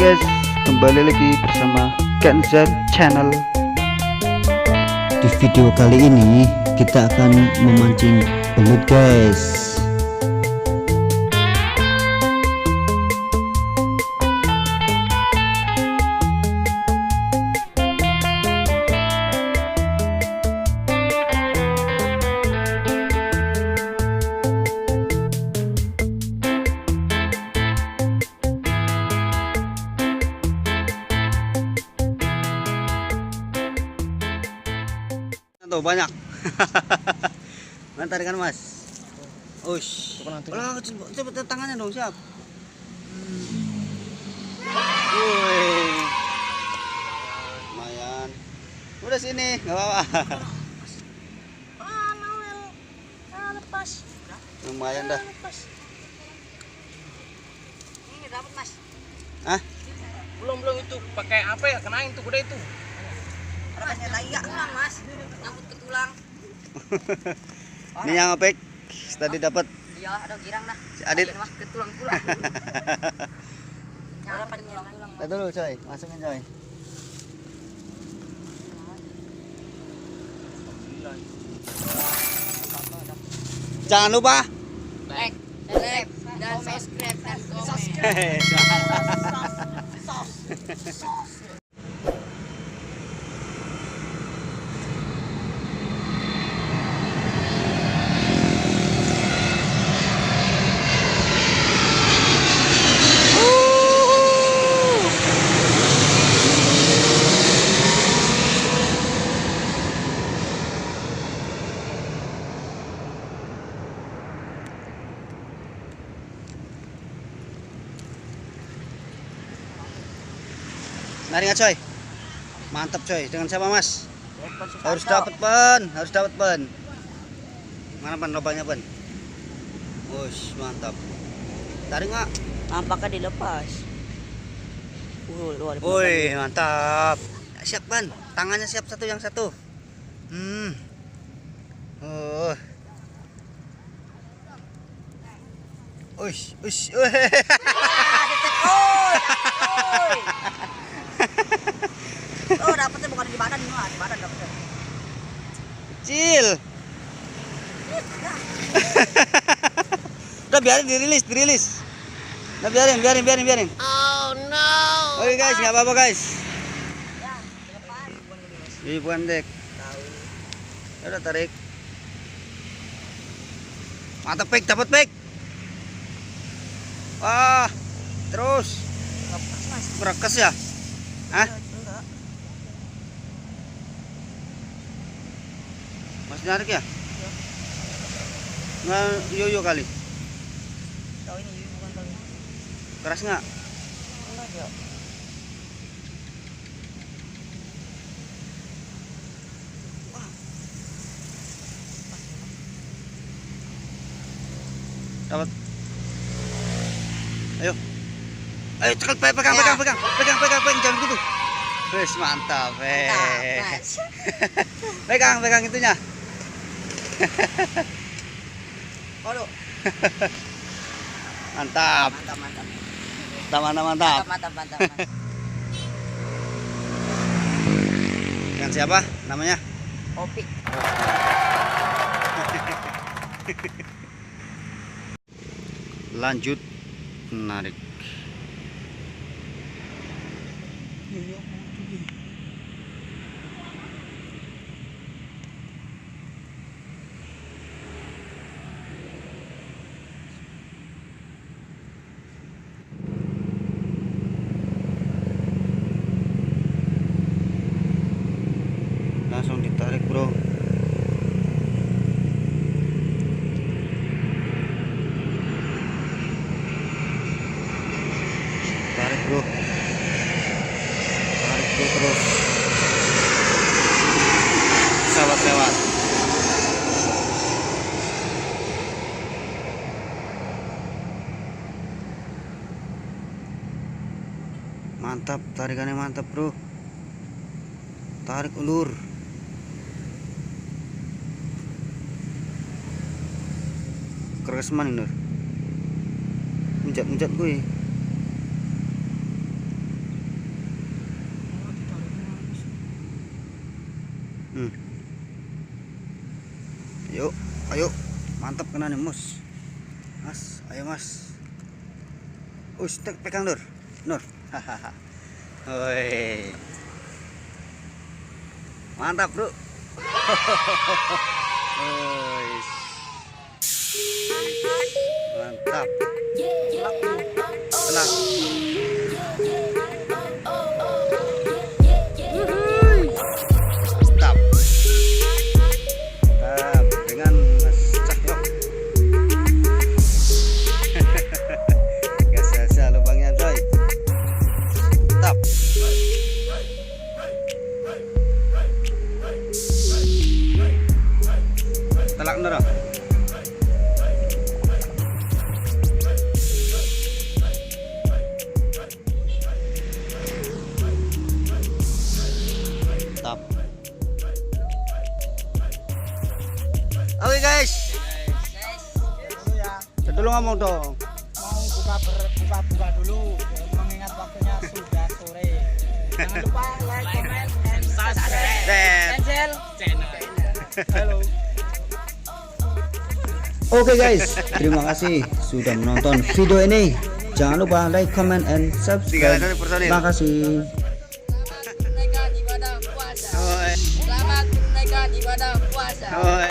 guys, kembali lagi bersama Kenza Channel. Di video kali ini kita akan memancing belut guys. Tuh banyak. Mana tarikan mas? Ush. Coba tangannya dong siap. Woi. Lumayan. Udah sini, nggak apa-apa. Lepas. Lumayan dah. Lepas. Ini dapat mas. Hah? Belum itu pakai apa ya, kenain tuh kuda itu. Rapasnya layak tulang mas, nyangkut ke tulang. Ini yang opek tadi dapat. Iya ada girang dah. Si Adit. Mas ke tulang-tulang. Yang dapat tulang-tulang. Lihat dulu coy, masukin coy. Jangan lupa Like, dan subscribe dan komen. Nari nggak coy? Mantap coy. Dengan siapa mas? Harus dapat pen, harus dapat pen. Mana pen lobanya pen? Wush, mantap. Tarik nggak? Nampaknya dilepas. Luar biasa. Woi, mantap. Siap pen, tangannya siap satu yang satu. Oh. Ush, ush, Oh, dapatnya bukan di badan nih, di badan dapatnya. Kecil. Udah biarin dirilis, dirilis. Udah biarin. Oh no. Oke guys, nggak apa-apa guys. Ya, lepas. Ini bukan dek. Ya udah tarik. Mantap pek, dapat pek. Wah, terus Lepas mas. berekes ya? Hah? Enggak. Masih narik ya? Nggak yoyo kali. Tahu ini bukan tahu. Keras nggak? Enggak ada. Dapat. Ayo. Ayo cekat pegang, jangan begitu. Wes mantap, Mas. pegang itunya. Waduh. Mantap. Mantap. Dengan siapa namanya? Opik. Lanjut menarik. Langsung ditarik bro. Tarik bro terus. Sahabat lewat. Mantap, tarikannya mantap bro. Tarik ulur. Keras maning Nur. Menjat gue. Yuk, ayo. Mantap kena nih, Mus. Mas, ayo Mas. Pegang Nur. Nur. Hahaha. Woi. Mantap, Bro. Woi. Mantap. Telak. Mantap. Dengan Mas Cahyok. Gak sia-sia lubangnya, coy. Mantap. Telak Nur. Mantap. Oke guys, dulu ngomong dong. Mau buka dulu mengingat waktunya sudah sore. Jangan lupa like, comment, and subscribe channel. Halo. Oke guys, terima kasih sudah menonton video ini. Jangan lupa like, comment, and subscribe. Terima kasih. Menunaikan ibadah puasa. Oi. Selamat menunaikan ibadah puasa. Oi.